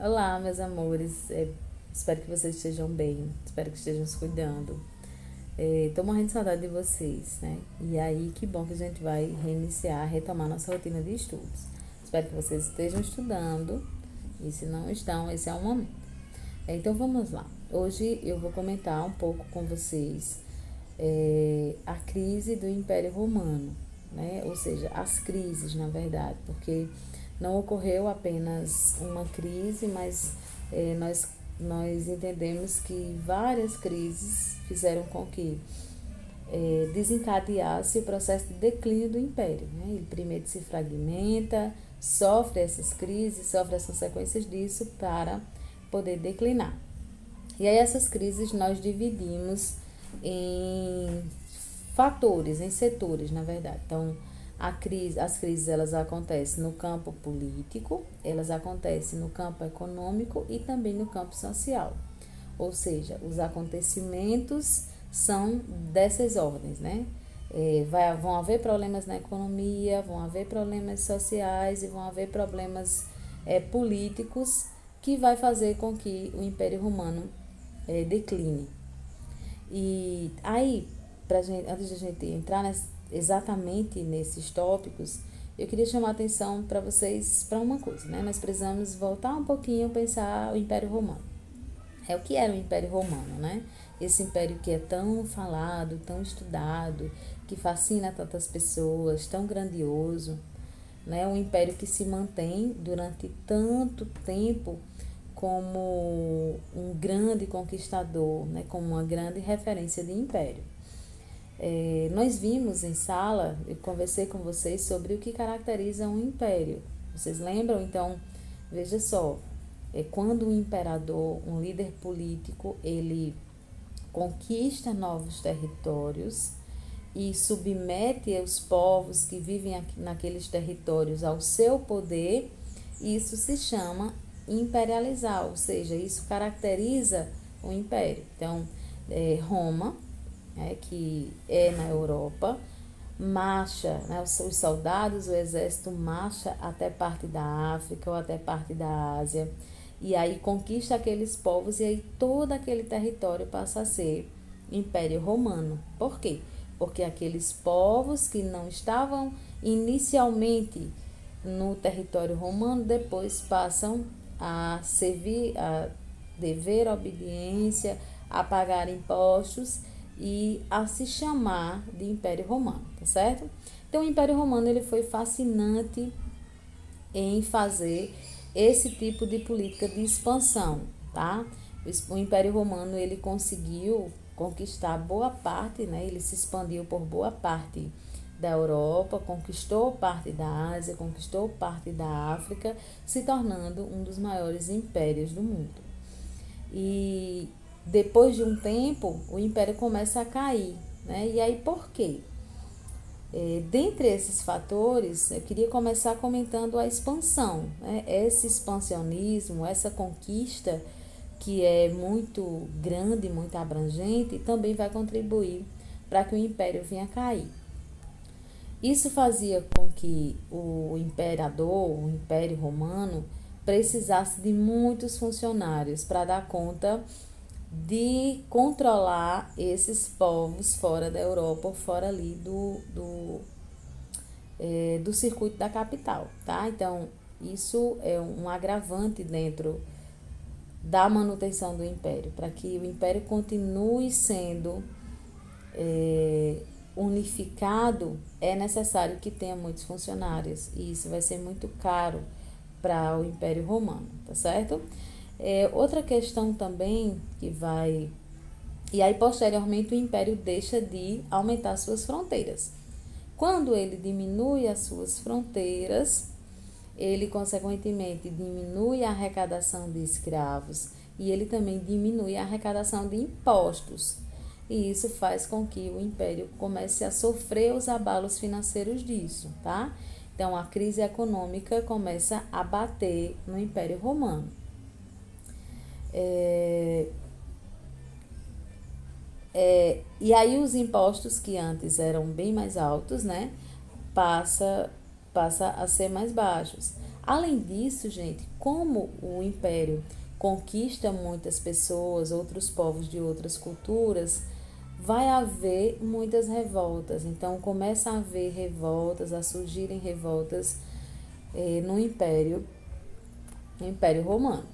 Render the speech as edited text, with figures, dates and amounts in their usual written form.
Olá, meus amores. Espero que vocês estejam bem. Espero que estejam se cuidando. Tô morrendo de saudade de vocês, né? E aí, que bom que a gente vai reiniciar, retomar nossa rotina de estudos. Espero que vocês estejam estudando. E se não estão, esse é o momento. Então vamos lá. Hoje eu vou comentar um pouco com vocês a crise do Império Romano, né? Ou seja, as crises, na verdade, porque não ocorreu apenas uma crise, mas nós entendemos que várias crises fizeram com que desencadeasse o processo de declínio do Império, né? Ele primeiro se fragmenta, sofre essas crises, sofre as consequências disso para poder declinar. E aí essas crises nós dividimos em fatores, em setores, na verdade. Então, as crises elas acontecem no campo político, elas acontecem no campo econômico e também no campo social. Ou seja, os acontecimentos são dessas ordens, né? Vão haver problemas na economia, vão haver problemas sociais e vão haver problemas políticos que vai fazer com que o Império Romano decline. E aí, antes de a gente entrar exatamente nesses tópicos, eu queria chamar a atenção para vocês para uma coisa, né? Nós precisamos voltar um pouquinho a pensar o Império Romano. O que era o Império Romano, né? Esse império que é tão falado, tão estudado, que fascina tantas pessoas, tão grandioso, né? Um império que se mantém durante tanto tempo como um grande conquistador, né? Como uma grande referência de império. Nós vimos em sala, eu conversei com vocês sobre o que caracteriza um império. Vocês lembram? Então, veja só, quando um imperador, um líder político, ele conquista novos territórios e submete os povos que vivem naqueles territórios ao seu poder, isso se chama imperializar, ou seja, isso caracteriza o império. Então, Roma, que é na Europa, marcha, né, os soldados, o exército marcha até parte da África ou até parte da Ásia, e aí conquista aqueles povos e aí todo aquele território passa a ser Império Romano. Por quê? Porque aqueles povos que não estavam inicialmente no território romano depois passam a servir, a dever obediência, a pagar impostos e a se chamar de Império Romano, tá certo? Então, o Império Romano ele foi fascinante em fazer esse tipo de política de expansão, tá? O Império Romano ele conseguiu conquistar boa parte, né? Ele se expandiu por boa parte da Europa, conquistou parte da Ásia, conquistou parte da África, se tornando um dos maiores impérios do mundo. E depois de um tempo, o império começa a cair, né? E aí por quê? Dentre esses fatores, eu queria começar comentando a expansão, né? Esse expansionismo, essa conquista que é muito grande, muito abrangente, também vai contribuir para que o império venha a cair. Isso fazia com que o imperador, o Império Romano, precisasse de muitos funcionários para dar conta de controlar esses povos fora da Europa ou fora ali do circuito da capital, tá? Então, isso é um agravante dentro da manutenção do império, para que o império continue sendo unificado, é necessário que tenha muitos funcionários, e isso vai ser muito caro para o Império Romano, tá certo? Outra questão também que vai. E aí, posteriormente, o Império deixa de aumentar suas fronteiras. Quando ele diminui as suas fronteiras, ele, consequentemente, diminui a arrecadação de escravos e ele também diminui a arrecadação de impostos. E isso faz com que o império comece a sofrer os abalos financeiros disso, tá? Então, a crise econômica começa a bater no Império Romano. E aí os impostos que antes eram bem mais altos, né, passa a ser mais baixos. Além disso, gente, como o império conquista muitas pessoas, outros povos de outras culturas, vai haver muitas revoltas. Então, começa a haver revoltas, a surgirem revoltas no Império Romano.